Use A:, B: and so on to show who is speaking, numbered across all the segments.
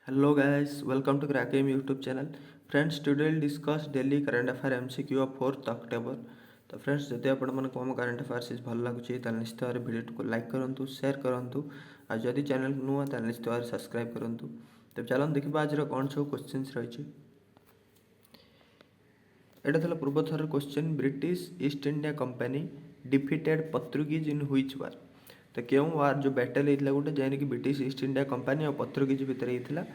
A: Hello guys, welcome to Crackgame YouTube channel. Friends, today we'll discuss daily current affair MCQ of 4th October. तो friends जदि आपको आम current affairs भल लगुच तो निश्चित भाव भिडियो को लाइक करूँ सेयार करूँ और जदि चैनल नुआ तो निश्चित भाव सब्सक्राइब करूँ। तो चलो देखा आज कौन सब क्वेश्चन रही। एटा था पूर्व थर question British East India Company defeated Portuguese in which war. तो क्यों वार जो बैटल होता गोटे जैन कि ब्रिटिश ईस्ट इंडिया कंपनी और पोर्तुगीज भितर होता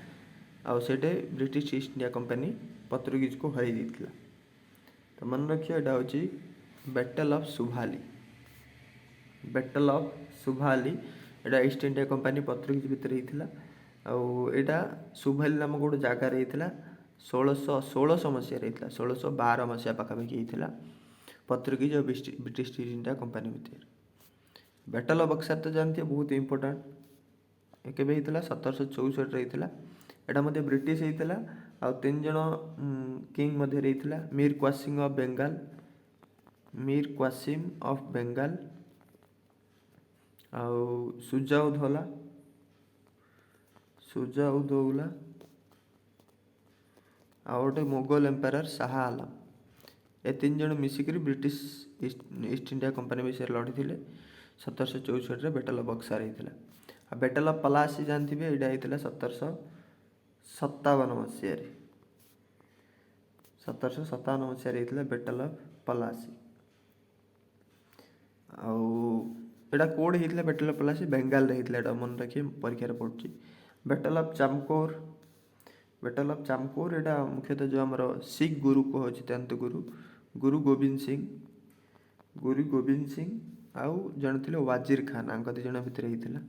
A: आउटे British East India Company Portuguese को हर देता। तो मन रखिए यहाँ हूँ battle of Suvali. Battle of Suvali यहाँ ईस्ट इंडिया कंपनी पोर्तुगीज भितर होता आईटा सुभाली नामक गोटे जगार होता 1616 मसीह 1612 मसीहा पाखापाखि होता पोर्तुगीज और ब्रिटिश ईस्ट इंडिया कंपनी भितर। बैटल ऑफ बक्सार तो जानते बहुत इंपोर्टाट के 1764 होता। यहाँ मध्य ब्रिटिश होता आ 3 जन किंग मध्य होता मीर क्वासिम ऑफ बेंगाल आउ सुजाउदौला आ गोटे मुगल एम्पायर शाह आलम। ए 3 जन मिसिक ब्रिटिश ईस्ट इंडिया कंपनी विषय लड़ी थे 1764 बैटल ऑफ बक्सार होता। बैटल ऑफ पलासी जानते हैं यहाँ होता 1757 मसीह 1757 मसीह होता बैटल ऑफ पलासी। आउटा कौड़ होता बैटल ऑफ पलासी बेंगाल होता मन रखिए परीक्षा पड़ुची। बैटल ऑफ चामकोर यहाँ मुख्यतः जो आम सिख गुरु कह तेंत गुरु गोविंद सिंह आउ जन थे वाजिर खान आंक दी जन भितर होता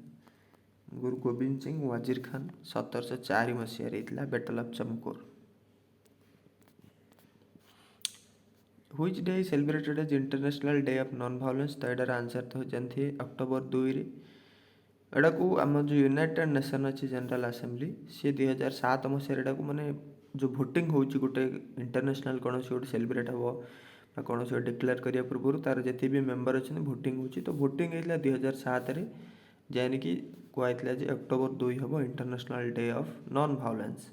A: गुरु गोविंद सिंह वाजिर खान 1704 मसीह होता battle of Chamkaur. Which day is celebrated as international day of non violence. तो यार आंसर तो जानते अक्टोबर 2 एटा को आम जो यूनाइटेड नेशन अच्छी जनरल असेंबली सी 2007 मसीह एटा को माने जो भोटिंग हो गोटे इंटरनेशनल कौन गोटे सेलिब्रेट हम कौन डिक्लेयर करने पूर्व तार जिते भी मेम्बर अच्छे भोटिंग हो तो भोटिंग होता 2007 जैन कि कहला अक्टोबर 2 हम international day of non violence.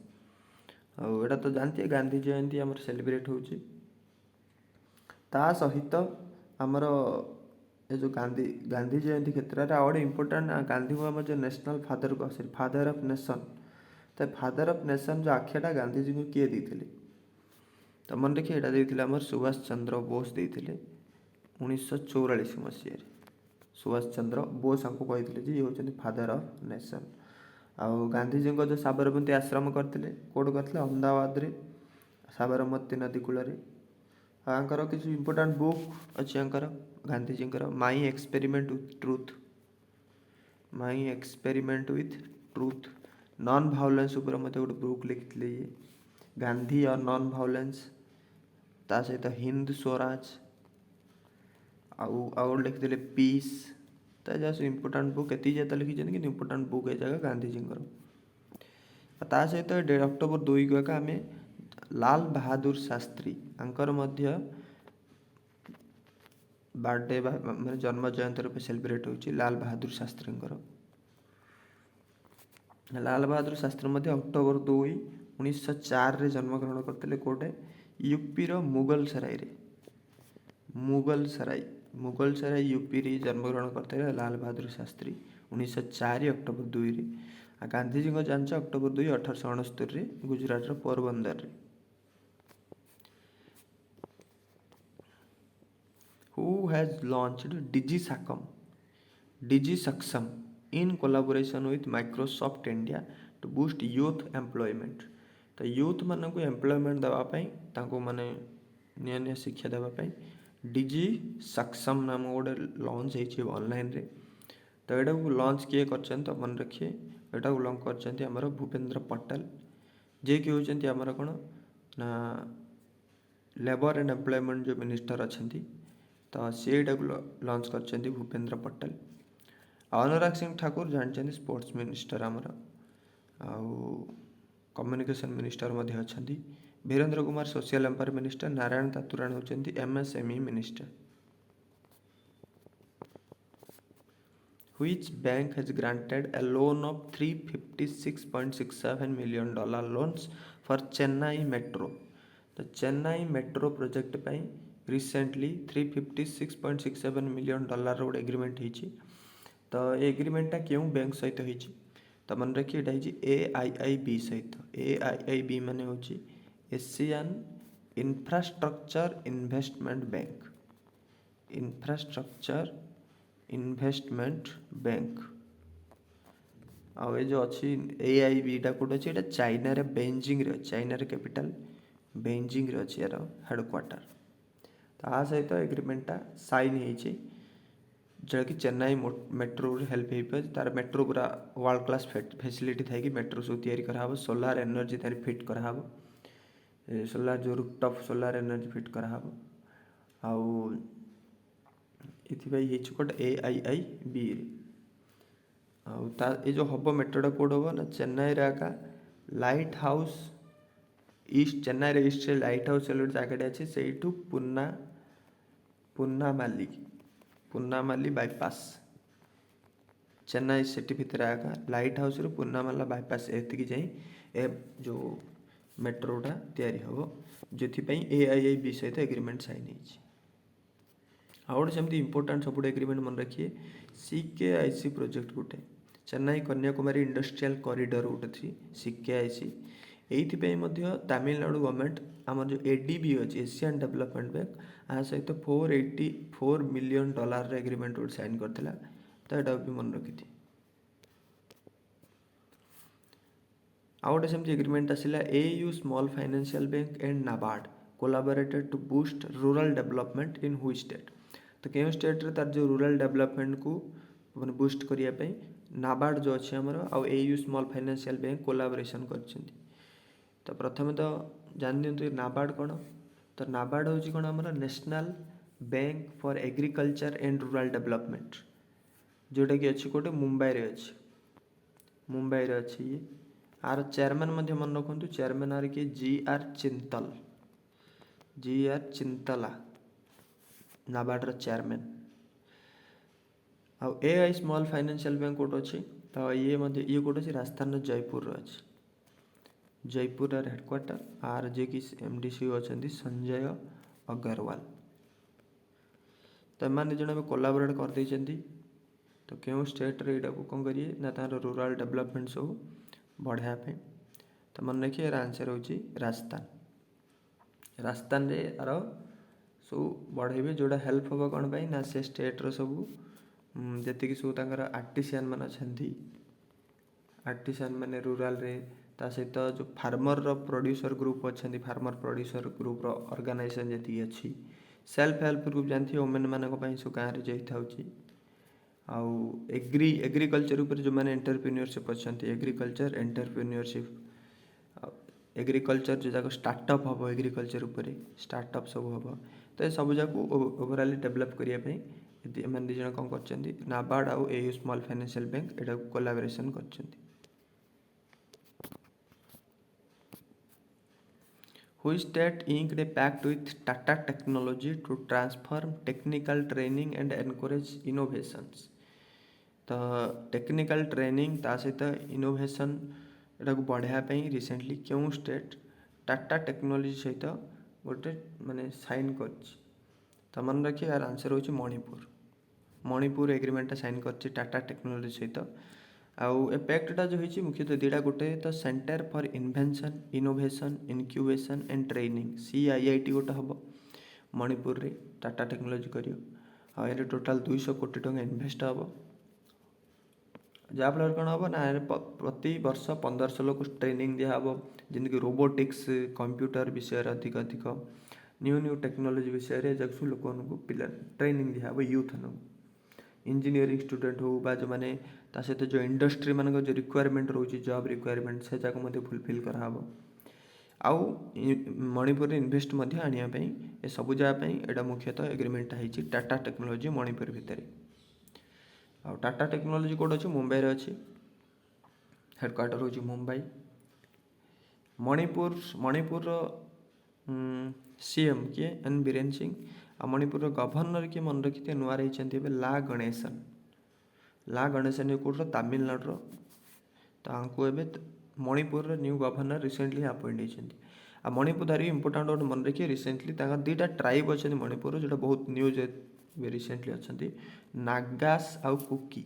A: आटा तो जानते गांधी जयंती आम सेलिब्रेट हो सहित आमर ये जो गांधी जयंती क्षेत्र में आउ गए इंपोर्टाट गांधी को आम जो नेशनल फादर को फादर ऑफ नेशन। तो फादर ऑफ नेशन जो आख्याटा गांधी जी को किए देते तो मन रखिए यहाँ देते आम सुभाष चंद्र बोस देते 1944 मसीह सुभाष चंद्र बोस हमको कहते ये हूँ फादर ऑफ नेशन। आउ गांधी जी जो साबरमती आश्रम करते कौट करते अहमदाबाद साबरमती नदी कूल आंकर किसी इंपोर्टाट बुक अच्छी Anchor Gandhiji my experiment with truth non violence उपर मत गोटे बुक लिखी ये गांधी और नॉन वायलेंस ता सहित हिंद स्वराज आउ लिखिले पीस। तो जहाँ सब इंपोर्टाट बुक एति जाता लिखी कि इंपोर्टाट बुक ये जगह गांधीजी ता सहित 1.5 अक्टोबर 2 को आम लाल बहादुर शास्त्री आंकर मध्य बर्थडे मैं जन्म जयंती रूप सेलिब्रेट हो लाल बहादुर शास्त्री लाल बहादुर शास्त्री मध्य अक्टोबर 2 1904 जन्म ग्रहण करते कौटे यूपी मुगल सराई यूपी रे जन्म ग्रहण करते लाल बहादुर शास्त्री 1904 अक्टोबर 2 गांधीजी को जान October 2 1869 Gujarat Porbandar. Who has launched DigiSaxam in collaboration with Microsoft India to boost youth employment। तो यूथ मान को एम्प्लॉयमेंट देवाई माने नया शिक्षा देवाई डिजी सक्षम नाम गोटे लॉन्च हो ऑनलाइन रे। तो यहाँ को लॉन्च किए कर तो मन रखिए यहाँ को लॉन्च कर भूपेंद्र पटेल जे कि होती आमर कौन ना लेबर एंड एम्प्लॉयमेंट जो मिनिस्टर अच्छा तो सीटा को लॉन्च कर भूपेंद्र पटेल। अनुराग सिंह ठाकुर जानते स्पोर्ट्स मिनिस्टर आमर कम्युनिकेशन मिनिस्टर अच्छा। Virendra Kumar social empire minister Narayan तातुराण होती MSME minister. Which bank has granted a loan of $356.67 million loans for Chennai Metro? The Chennai Metro project ପାଇଁ recently $356.67 million ଗୋଟେ एग्रीमेंट ହେଇଛି। ତ ଏ ଏଗ୍ରିମେଣ୍ଟଟା କେଉଁ ବ୍ୟାଙ୍କ ସହିତ ହେଇଛି? ତ ମନେ ରଖି ଏଇଟା ହେଇଛି AIIB ସହିତ। AIIB ମାନେ ହେଉଛି Asian infrastructure investment bank. Infrastructure investment bank. आउ ये जो अच्छी AIIBटा कौट अच्छी एटा चाइना रे बेजिंग रे, चाइना रे कैपिटल बेजिंग रे अच्छी यार हेडक्वार्टर। तो आ सहित एग्रीमेंटटा साइन होइछि जो कि चेन्नई मेट्रो हेल्प हो तार मेट्रो पूरा वर्ल्ड क्लास फैसिलिटी थाई कि मेट्रो सब तैयारी कराहब, सोलार एनर्जी तार फिट कराहब, सोलार जो रूफटॉप सोलार एनर्जी फिट कराहब। आउ इथिपाई ହେଇଛି କୋଟ AIIB रे। ଆଉ ତା ଏ जो हब मेट्रोटा कोड हब ना चेन्नई रे आका लाइट हाउस ईस्ट, चेन्नई रे ईस्ट रे लाइट हाउस एल जगह अच्छे सेठू पुन्नामाली बाईपास चेन्नई सिटी भितर आका लाइट हाउस रे पुन्नामाला बाईपास एतिकी जाई ए जो मेट्रोटा तैयारी हब, जेथिपाई AIIB सहित एग्रीमेंट साइन ହେଇଛି। आउट सेमती इंपोर्टेंट सब एग्रीमेंट मन रखिए CKIC प्रोजेक्ट गोटे चेन्नई कन्याकुमारी इंडस्ट्रियल कॉरिडोर गोटे थी CKIC। एइथिपाई मध्य तमिलनाडु गवर्नमेंट आमर जो ADB अच्छी एशियन डेवलपमेंट बैंक आ सहित $484 मिलियन एग्रीमेंट गोटे साइन करथिला। तो एटा भी मन रखी थी। आउट सेमती एग्रीमेंट आसिला AU small financial bank and NABARD collaborated to boost rural development in which state? तो केउं स्टेट रे तार जो रूरल डेवलपमेंट को माने बूस्ट करिया पई नाबार्ड जो अच्छे हमर आउ AU small financial bank collaboration करछंती। तो प्रथम तो जान दियंतु नाबार्ड कोन? तो नाबार्ड होची कोन हमर national bank for agriculture and rural development, जोटा कि अच्छी कोटे मुंबई रे अच्छी, मुंबई रे अच्छी। आर चेयरमैन मध्य मन रखु, चेयरमैन आर कि GR चिंतला नाबार्ड रो चेयरमैन। आउ AI स्मॉल फाइनेंशियल बैंक कोट अच्छी, तो ये मध्य ये कोट अच्छी राजस्थान जयपुर अच्छी, जयपुर हेडक्वार्टर। आर जे कि MD CEO अच्छा संजय अग्रवाल। तो एम जन कोलाबोरेट कर देइछंती। तो क्यों स्टेट रे एटा को कौन करिए ना तार रूरल डेवलपमेंट सब बढ़ाया पे। तो मन रखिए यार आंसर होची राजस्थान। राजस्थान रे आरो सब बढ़ेबे जोड़ा हेल्प हम कौन पाई ना से स्टेट रो सब जी सब तांकर आर्टिसियन मान अच्छी, आर्टिसियन माने रूरल रे ता सहित जो फार्मर रो प्रोड्यूसर ग्रुप अच्छा, फार्मर प्रोड्यूसर ग्रुप रो ऑर्गेनाइजेशन जी अच्छी, सेल्फ हेल्प ग्रुप जानती वोमेन मानक सब गाँव में जाई थाउची। आउ एग्रीकल्चर ऊपर जो मैंने एंटरप्रेन्योरशिप अच्छा, एग्रीकल्चर एंटरप्रेन्योरशिप एग्रीकल्चर जो जाक स्टार्टअप हम एग्रीकल्चर ऊपर स्टार्टअप सब हम। तो ये सब जाक ओवरऑल डेवलप करने मैंने दी जन कौन कर नाबार्ड आउ AU स्मॉल फाइनेंशियल बैंक एटा कोलाबोरेशन कर। Which state inked a pact with Tata Technology to transform technical training and encourage innovations? तो टेक्निकल ट्रेनिंग ता सहित इनोवेशन एटा को बढ़ाया पे रिसेंटली क्यों स्टेट टाटा टेक्नोलॉजी सहित गोटे माने साइन कर। तो मन रखिए यार आंसर होची मणिपुर एग्रीमेंट साइन कर टाटा टेक्नोलॉजी सहित। आउ ए पैक्टटा जो होती मुख्यतः दुटा गोटे तो centre for invention innovation incubation and training CIIT गोटे हम मणिपुर रे टाटा टेक्नोलॉजी करियो। आ ये टोटाल 200 कोटी टंका इन्वेस्ट हम, जहाँफल कौन हम ना प्रति वर्ष 1500 लोक ट्रेनिंग दिहब, जमीक रोबोटिक्स कंप्यूटर विषय अधिक अधिक न्यू टेक्नोलॉजी विषय जब सब लोक पिला ट्रेनिंग दिहब यूथ न इंजीनियरिंग स्टूडेंट हो बा जो मैंने सहित जो इंडस्ट्री मान जो रिक्वायरमेंट रोचे जॉब रिक्वायरमेंट से जाक फुलफिल कराहब। आउ मणिपुर इन्वेस्ट आने ए सबू जगह एटा मुख्यतः एग्रीमेंट है टाटा टेक्नोलॉजी मणिपुर भितर। आ टाटा टेक्नोलॉजी कौट अच्छी मुंबई रे अच्छी, हेडक्वार्टर होची मुंबई। मणिपुर CM किए N बीरेन सिंह। आ मणिपुर गवर्नर किए मन रखी नुआ रही ला ला गणेशन कोड तमिलनाडु तांको एबे Manipur new governor recently appoint होइछन्ती। आ मणिपुर धारी इंपोर्टेंट गोटे मन रखिए रिसेंटली दुईटा ट्राइब अच्छा मणिपुर जो बहुत न्यूज रिसेंटली अच्छा नागास आउ कुकी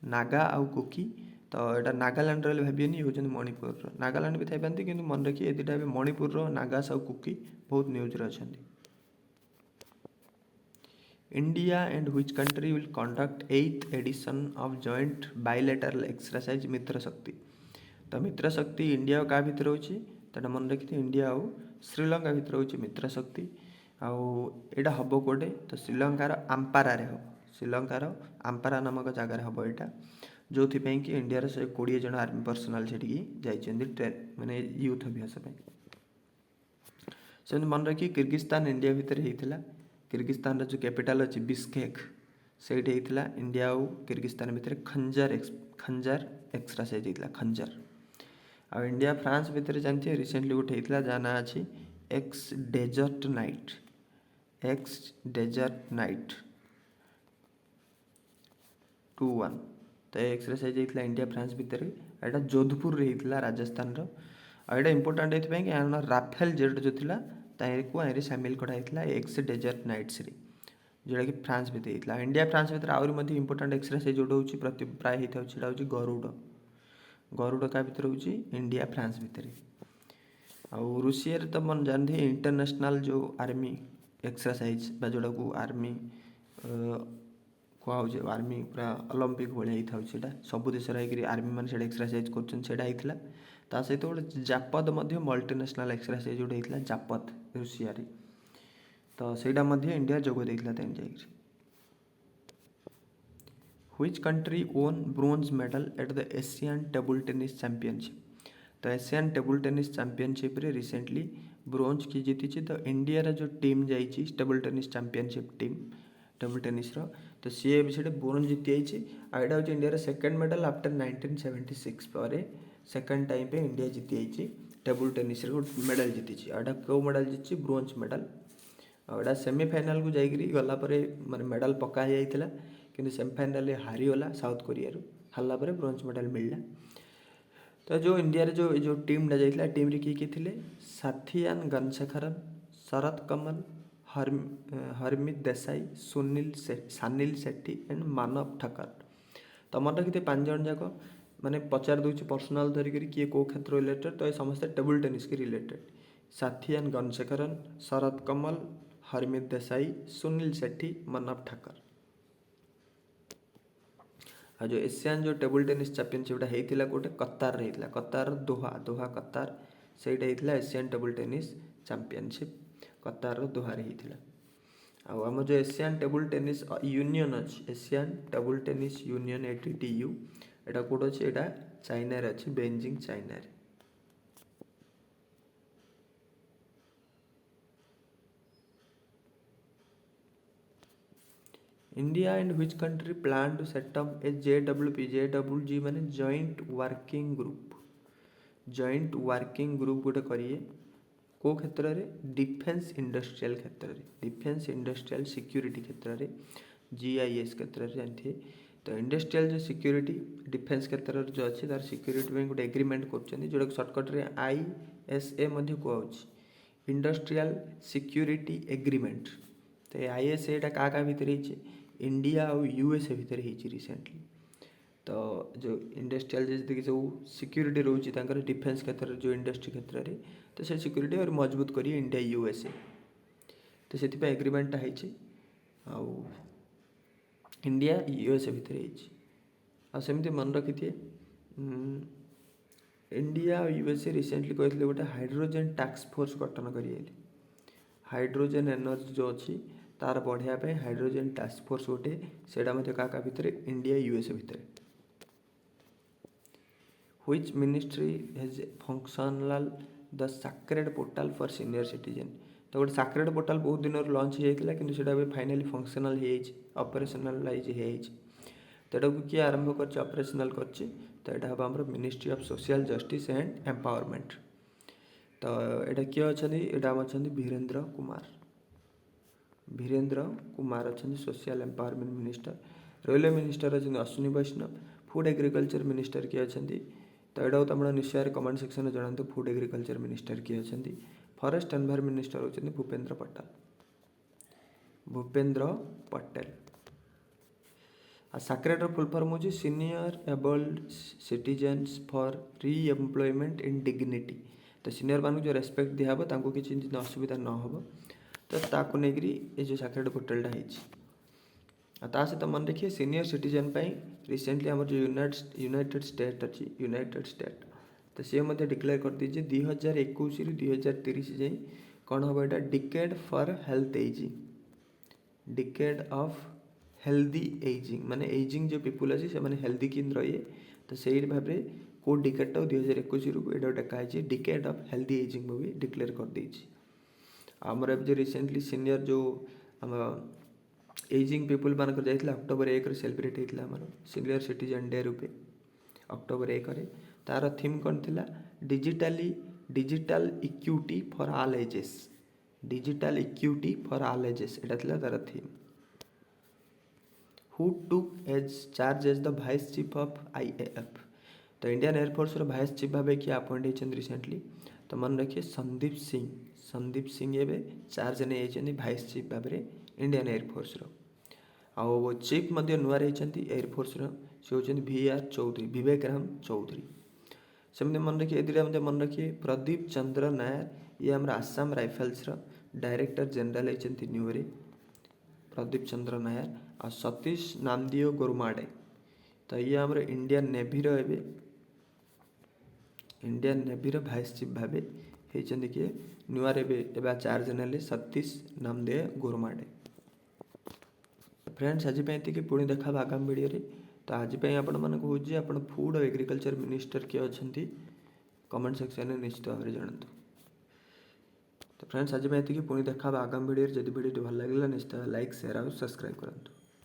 A: नागा आउ कुकी तो यहाँ नागालैंड भाविए ये होती मणिपुर नागालैंड भी थी पाती कि मन रखिए ये दुटा मणिपुर नागास आउ कुकी बहुत न्यूज अच्छा। India and which country will conduct 8th edition of joint bilateral exercise Mitra Shakti. तो मित्र शक्ति इंडिया क्या भितर होची तो मन रखी इंडिया आउ श्रीलंका भितर होची मित्र शक्ति आउ हम कोटे तो श्रीलंकार आम्पारे हम श्रीलंकार आम्पारा नामक जगार हम यहाँ जो कि इंडिया से 20 जन आर्मी पर्सनाल से ट्रेन माने यूथ अभ्यास से मन रखी किर्गिस्तान इंडिया भितर होता किर्गिस्तान जो कैपिटल अच्छी बिस्केक से इंडिया और किर्गिस्तान भितर खंजार एक्सरसाइज होता खंजार आ इंडिया फ्रांस भितर जानते रिसेंटली गोटे होता जहाँ ना अच्छी एक्स डेजर्ट नाइट 21 तो एक्सरसाइज होता इंडिया फ्रांस भितर यहाँ जोधपुर होता राजस्थान यहाँ इंपोर्टाट ये कि राफेल जेट जो था ताकि सामिल कराई एक्स डेजर्ट नाइट्स जोटा कि फ्रांस भितर होता इंडिया फ्रांस भितर आहरी इंपोर्टाट एक्सरसाइज जो होती प्राय होता है गरुड़ क्या भितर हो इंडिया फ्रांस भितर आउ रूसिया तो मन जानते इंटरनेशनल जो आर्मी एक्सरसाइज जोटा को आर्मी कहुचे आर्मी पूरा ओलंपिक भाया होता है सब देश आर्मी मैंने एक्सरसाइज कर सहित गोटे जापद मल्टीनेशनल एक्सरसाइज जो होता है जापद रूसिया तो सहीटा इंडिया जोग देता जाकर which country own bronze medal at the Asian table tennis championship. तो एशियन टेबल टेनिस चैंपियनशिप रे रिसेंटली ब्रोंज की जीती तो इंडिया रा जो टीम जाइए table tennis championship team table tennis तो सी भी ब्रोंज जीति जाइए आईटा हूँ इंडिया सेकेंड मेडल आफ्टर 1976 पर सेकेंड टाइम पे इंडिया जीति जाइए टेबल टेनिस मेडल जीति आईटा क्यों मेडल जीति ब्रोंज मेडल आईटा सेमीफाइनाल को जाकरी गलापर माने मेडल पका जाइए कि सेमीफाइनाल हारीगला साउथ कोरिया हारला ब्रोंज मेडल मिलला। तो जो इंडिया जो टीम जाइए टीम रे किए थे साथियान गनशेखरन शरत कमल हरमित देसाई सानिल सेट्टी एंड मानव ठक्कर। तो मन रखी 5 जन जाक माने पचार दूसरी पर्सनाल धरिकी किए कौ क्षेत्र रिलेटेड तो ये समस्त टेबल टेनिस के रिलेटेड साथियान गनशेखरन शरत कमल हरमित देसाई सुनील सेट्टी मानव ठक्कर। जो एशियन जो टेबल टेनिस चैंपियनशिप होता गोटे कतार होता कतार दोहा कतार से होता एशियन टेबल टेनिस चैंपियनशिप कतार दोहार होता आम जो एशियन टेबल टेनिस यूनियन अच्छी Asian table tennis union ATTU यहाँ कौट अच्छे यहाँ चाइना अच्छी Beijing China. India and which country plan to set up a JWG माने जॉइंट वर्किंग ग्रुप गोटे करिए को क्षेत्र में डिफेन्स इंडस्ट्रियल क्षेत्र में डिफेन्स इंडस्ट्रियल सिक्योरिटी क्षेत्र में GIS क्षेत्र में जानते तो इंडस्ट्रियल जो सिक्योरिटी डिफेन्स क्षेत्र जो अच्छी तार सिक्योरिटी में गोटे एग्रीमेंट कर जोटा सर्टकट रे ISA कहुच इंडस्ट्रियल सिक्योरिटी एग्रीमेंट। तो ISA क्या भितर इंडिया और USA भितर रिसेंटली तो जो इंडस्ट्रियल जी सब सिक्योरिटी रोचे डिफेन्स क्षेत्र जो इंडस्ट्री क्षेत्र में तो से सिक्योरिटी और मजबूत करिए इंडिया USA तो से एग्रीमेंटा हो इंडिया USA भितर आमती मन रखी थे इंडिया और USA रिसेंटली कहते गोटे हाइड्रोजेन टास्क फोर्स गठन करें हाइड्रोजेन एनर्जी जो अच्छी तार बढ़ाई हाइड्रोजेन टास्क फोर्स गोटे से क्या भितर इंडिया USA भितर। Which ministry has functional the sacred portal for senior citizen. तो गोटे सैक्रेड पोर्टल बहुत दिन लॉन्च होता कि फाइनाली फंक्शनल ऑपरेशनलाइज तो यहाँ किए आरंभ कर ऑपरेशनल कर हम ministry of social justice and empowerment. तो यहाँ किए अच्छा यहाँ अच्छा वीरेंद्र कुमार अच्छा social empowerment minister railway minister अच्छे अश्विनी वैष्णव। फूड एग्रीकल्चर मिनिस्टर किए अच्छा तो यहाँ तो आप निश्चय कमेंट सेक्शन में जनातु फूड एग्रीकल्चर मिनिस्टर किए अच्छा। फॉरेस्ट एनवायरमेंट मिनिस्टर होती भूपेंद्र पटेल। भूपेंद्र पटेल। साक्रेटर फुल फॉर्म हो सीनियर एबल्ड सिटीजन्स फॉर री एम्प्लॉयमेंट इन डिग्निटी। तो सीनियर मानक जो रेस्पेक्ट दिहब तांको किसी असुविधा न हो तो ताको नेगरी ये जो साक्रेटर पोर्टलटा है सहित मन रखिए सीनियर सिटीजन रिसेंटली आम जो यूनाइटेड स्टेट अच्छी यूनाइटेड स्टेट तो सी डिक्लेयर कर दीजिए 2021 रु 2030 जाए कौन हम यहाँ decade for health ageing. Decade of healthy ageing माने एजिंग जो पीपुल अच्छी से हेल्दी किन रहिए तो सही भाव में कौ डिकेडटा 2021 रु यहाँ डाई डिकेड ऑफ हेल्दी एजिंग भी डिक्लेयर कर देछि। आमर जो रिसेंटली सीनियर जो आम एजिंग पीपुल मानक जाइए अक्टोबर 1 सेलिब्रेट होता है सीनियर सिटीजन डे रूपे अक्टोबर 1 तार थीम कौन थिला digital equity for all ages. Digital equity for all ages एटा थिला तार theme. Who took as charge as the vice chief of IAF। तो इंडियन एयरफोर्स वाइस चीफ भाव किए अपॉइंट होती रिसेंटली तो मन रखिए संदीप सिंह। संदीप सिंह एवं चार्ज नहीं वाइस चीफ भाव में इंडियन एयरफोर्स आउ चीफ नुआ रही एयरफोर्स से होती VR चौधरी विवेक राम चौधरी। सेमती मन रखिए ए मन रखिए प्रदीप चंद्र नायर ये आम आसाम राइफल्स डायरेक्टर जनरल होती न्यूरे प्रदीप चंद्र नायर आ सतीश नामदियो गोरमाडे तो ये आम Indian navy Indian navy vice chief भाव होती किए नुआ चार्ज ने सतीश नामदेव गोरमाडे। फ्रेंड्स आज पुणी देखा आगामी वीडियो तो आज आपण मानक हूँ फूड और एग्रीकल्चर मिनिस्टर किए अच्छा कमेंट सेक्शन में निश्चित भाव में जानतु। तो फ्रेंड्स आज पुणी देखा आगामी वीडियो जब वीडियो भल लगे निश्चित लाइक शेयर और सब्सक्राइब करूँ।